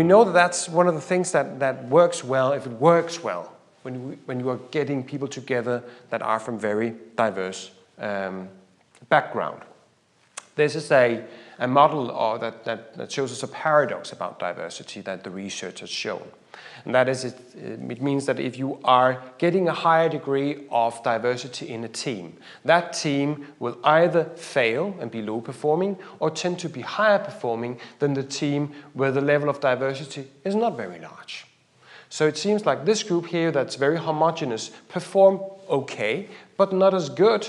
we know that that's one of the things that works well, if it works well, when you are getting people together that are from very diverse background. This is a model that shows us a paradox about diversity that the research has shown. And that is, it means that if you are getting a higher degree of diversity in a team, that team will either fail and be low performing or tend to be higher performing than the team where the level of diversity is not very large. So it seems like this group here that's very homogeneous perform okay, but not as good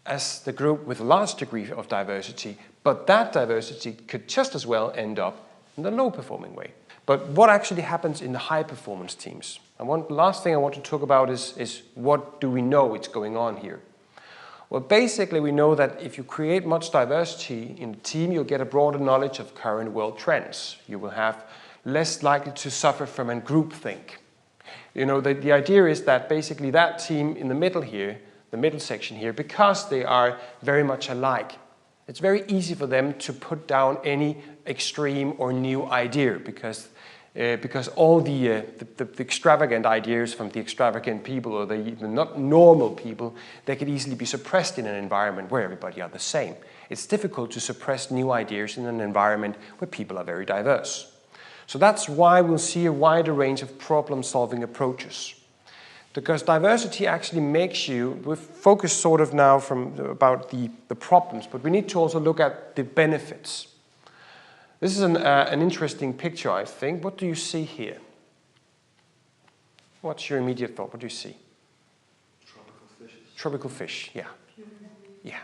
as the group with a large degree of diversity, but that diversity could just as well end up in the low performing way. But what actually happens in the high performance teams? The last thing I want to talk about is what do we know is going on here? Well, basically we know that if you create much diversity in the team, you'll get a broader knowledge of current world trends. You will have less likely to suffer from a groupthink. You know, the idea is that basically that team in the middle here, the middle section here, because they are very much alike, it's very easy for them to put down any extreme or new idea because all the extravagant ideas from the extravagant people or the not normal people, they could easily be suppressed in an environment where everybody are the same. It's difficult to suppress new ideas in an environment where people are very diverse. So that's why we'll see a wider range of problem-solving approaches. Because diversity actually makes you, we've focused sort of now about the problems, but we need to also look at the benefits. This is an interesting picture, I think. What do you see here? What's your immediate thought? What do you see? Tropical fishes. Tropical fish, yeah. Yeah.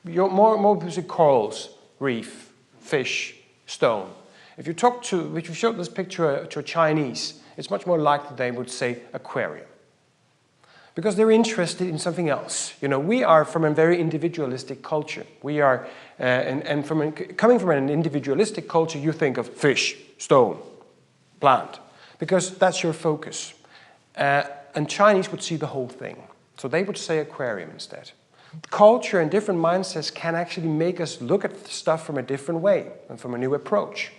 More people corals, reef, fish, stone. If you showed this picture to a Chinese, it's much more likely they would say aquarium. Because they're interested in something else. You know, we are from a very individualistic culture. We are, coming from an individualistic culture, you think of fish, stone, plant, because that's your focus. And Chinese would see the whole thing. So they would say aquarium instead. Culture and different mindsets can actually make us look at stuff from a different way and from a new approach.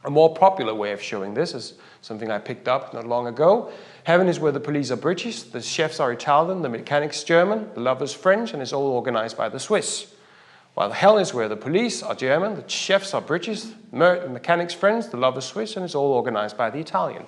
A more popular way of showing this is something I picked up not long ago. Heaven is where the police are British, the chefs are Italian, the mechanics German, the lovers French, and it's all organized by the Swiss. While hell is where the police are German, the chefs are British, the mechanics French, the lovers Swiss, and it's all organized by the Italian.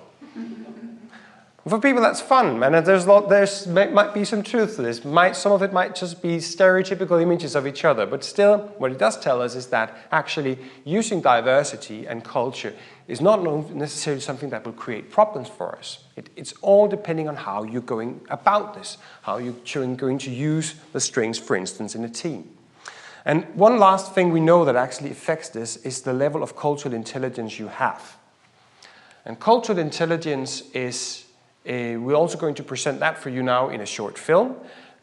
For people, that's fun, and there might be some truth to this. Some of it might just be stereotypical images of each other, but still, what it does tell us is that actually using diversity and culture is not necessarily something that will create problems for us. It's all depending on how you're going about this, how you're going to use the strengths, for instance, in a team. And one last thing we know that actually affects this is the level of cultural intelligence you have. And cultural intelligence is we're also going to present that for you now in a short film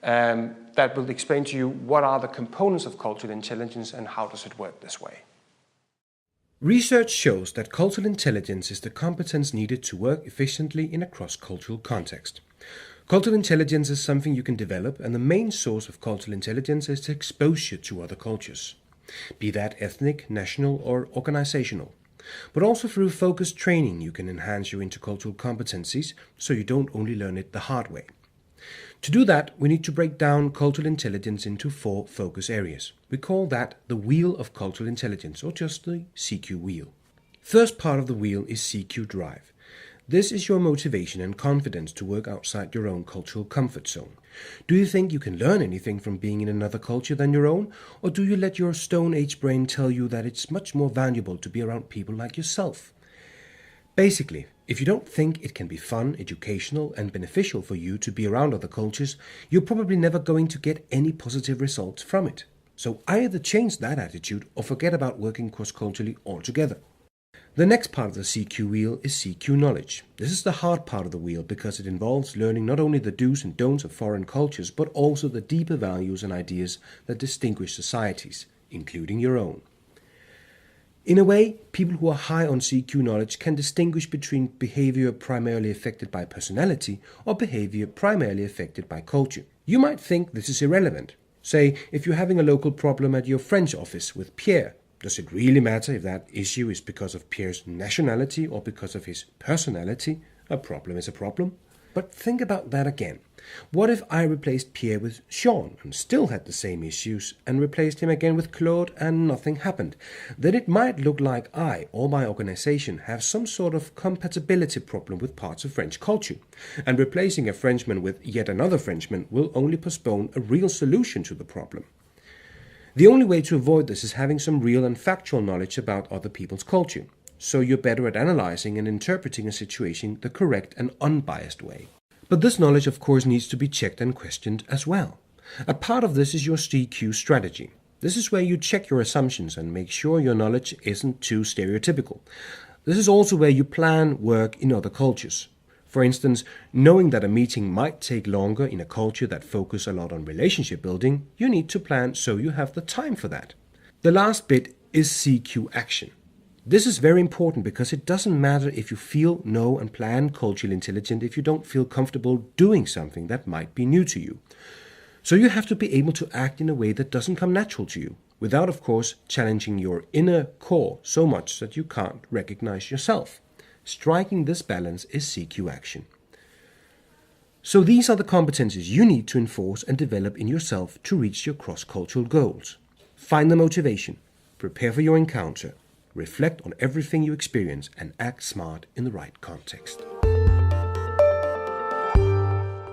that will explain to you what are the components of cultural intelligence and how does it work this way. Research shows that cultural intelligence is the competence needed to work efficiently in a cross-cultural context. Cultural intelligence is something you can develop, and the main source of cultural intelligence is exposure to other cultures, be that ethnic, national, or organizational. But also through focused training you can enhance your intercultural competencies so you don't only learn it the hard way. To do that, we need to break down cultural intelligence into 4 focus areas. We call that the Wheel of Cultural Intelligence, or just the CQ Wheel. First part of the wheel is CQ Drive. This is your motivation and confidence to work outside your own cultural comfort zone. Do you think you can learn anything from being in another culture than your own? Or do you let your Stone Age brain tell you that it's much more valuable to be around people like yourself? Basically, if you don't think it can be fun, educational, and beneficial for you to be around other cultures, you're probably never going to get any positive results from it. So either change that attitude or forget about working cross-culturally altogether. The next part of the CQ wheel is CQ knowledge. This is the hard part of the wheel because it involves learning not only the do's and don'ts of foreign cultures, but also the deeper values and ideas that distinguish societies, including your own. In a way, people who are high on CQ knowledge can distinguish between behavior primarily affected by personality or behavior primarily affected by culture. You might think this is irrelevant. Say, if you're having a local problem at your French office with Pierre, Does it really matter if that issue is because of Pierre's nationality or because of his personality? A problem is a problem. But think about that again. What if I replaced Pierre with Sean and still had the same issues, and replaced him again with Claude and nothing happened? Then it might look like I or my organization have some sort of compatibility problem with parts of French culture, and replacing a Frenchman with yet another Frenchman will only postpone a real solution to the problem. The only way to avoid this is having some real and factual knowledge about other people's culture, so you're better at analyzing and interpreting a situation the correct and unbiased way. But this knowledge, of course, needs to be checked and questioned as well. A part of this is your CQ strategy. This is where you check your assumptions and make sure your knowledge isn't too stereotypical. This is also where you plan work in other cultures. For instance, knowing that a meeting might take longer in a culture that focuses a lot on relationship building, you need to plan so you have the time for that. The last bit is CQ action. This is very important because it doesn't matter if you feel, know and plan culturally intelligent if you don't feel comfortable doing something that might be new to you. So you have to be able to act in a way that doesn't come natural to you, without of course challenging your inner core so much that you can't recognize yourself. Striking this balance is CQ action. So these are the competencies you need to enforce and develop in yourself to reach your cross-cultural goals. Find the motivation, prepare for your encounter, reflect on everything you experience, and act smart in the right context.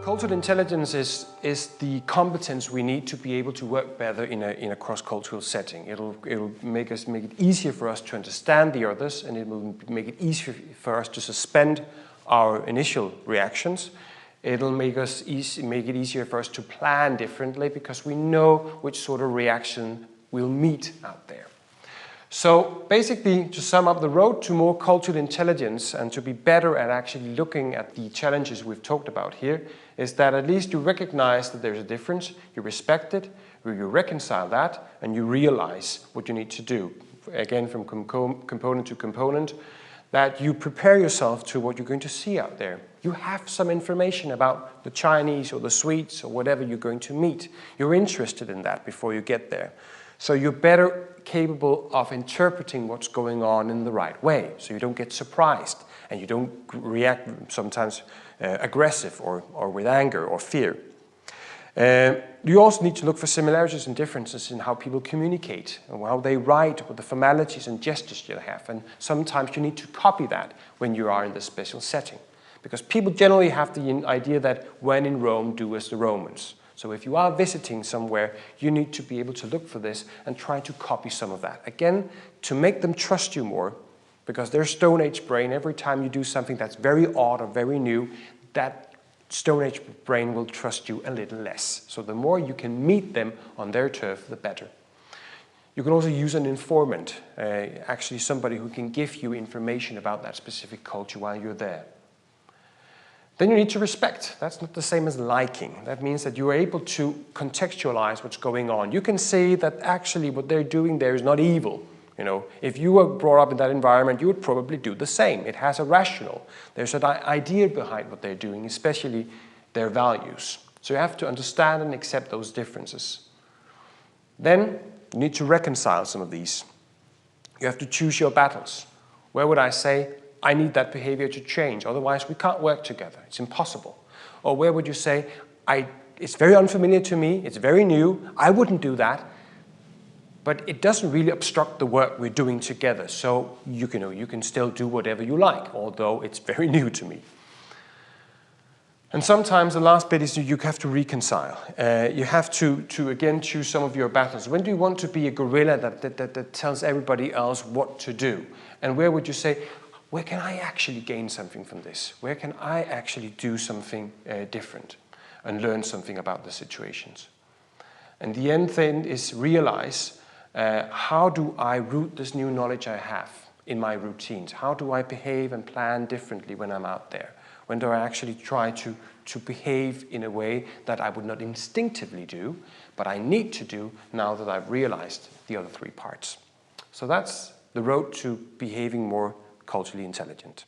Cultural intelligence is the competence we need to be able to work better in a cross-cultural setting. It'll make it easier for us to understand the others, and it will make it easier for us to suspend our initial reactions. It'll make it easier for us to plan differently because we know which sort of reaction we'll meet out there. So basically, to sum up, the road to more cultural intelligence and to be better at actually looking at the challenges we've talked about here is that at least you recognize that there's a difference, you respect it, you reconcile that, and you realize what you need to do. Again, from component to component, that you prepare yourself to what you're going to see out there. You have some information about the Chinese or the Swedes or whatever you're going to meet. You're interested in that before you get there. So you're better capable of interpreting what's going on in the right way, so you don't get surprised and you don't react sometimes aggressive or with anger or fear. You also need to look for similarities and differences in how people communicate, and how they write, what the formalities and gestures you have, and sometimes you need to copy that when you are in this special setting. Because people generally have the idea that when in Rome, do as the Romans. So if you are visiting somewhere, you need to be able to look for this and try to copy some of that. Again, to make them trust you more, because their Stone Age brain, every time you do something that's very odd or very new, that Stone Age brain will trust you a little less. So the more you can meet them on their turf, the better. You can also use an informant, actually somebody who can give you information about that specific culture while you're there. Then you need to respect. That's not the same as liking. That means that you are able to contextualize what's going on. You can say that actually what they're doing there is not evil. You know, if you were brought up in that environment, you would probably do the same. It has a rational. There's an idea behind what they're doing, especially their values. So you have to understand and accept those differences. Then you need to reconcile some of these. You have to choose your battles. Where would I say, I need that behavior to change, otherwise we can't work together. It's impossible. Or where would you say, it's very unfamiliar to me, it's very new, I wouldn't do that, but it doesn't really obstruct the work we're doing together, so you can still do whatever you like, although it's very new to me. And sometimes the last bit is you have to reconcile. You have to again choose some of your battles. When do you want to be a guerrilla that tells everybody else what to do? And where would you say, where can I actually gain something from this? Where can I actually do something different and learn something about the situations? And the end thing is realize, how do I root this new knowledge I have in my routines? How do I behave and plan differently when I'm out there? When do I actually try to behave in a way that I would not instinctively do, but I need to do now that I've realized the other three parts? So that's the road to behaving more culturally intelligent.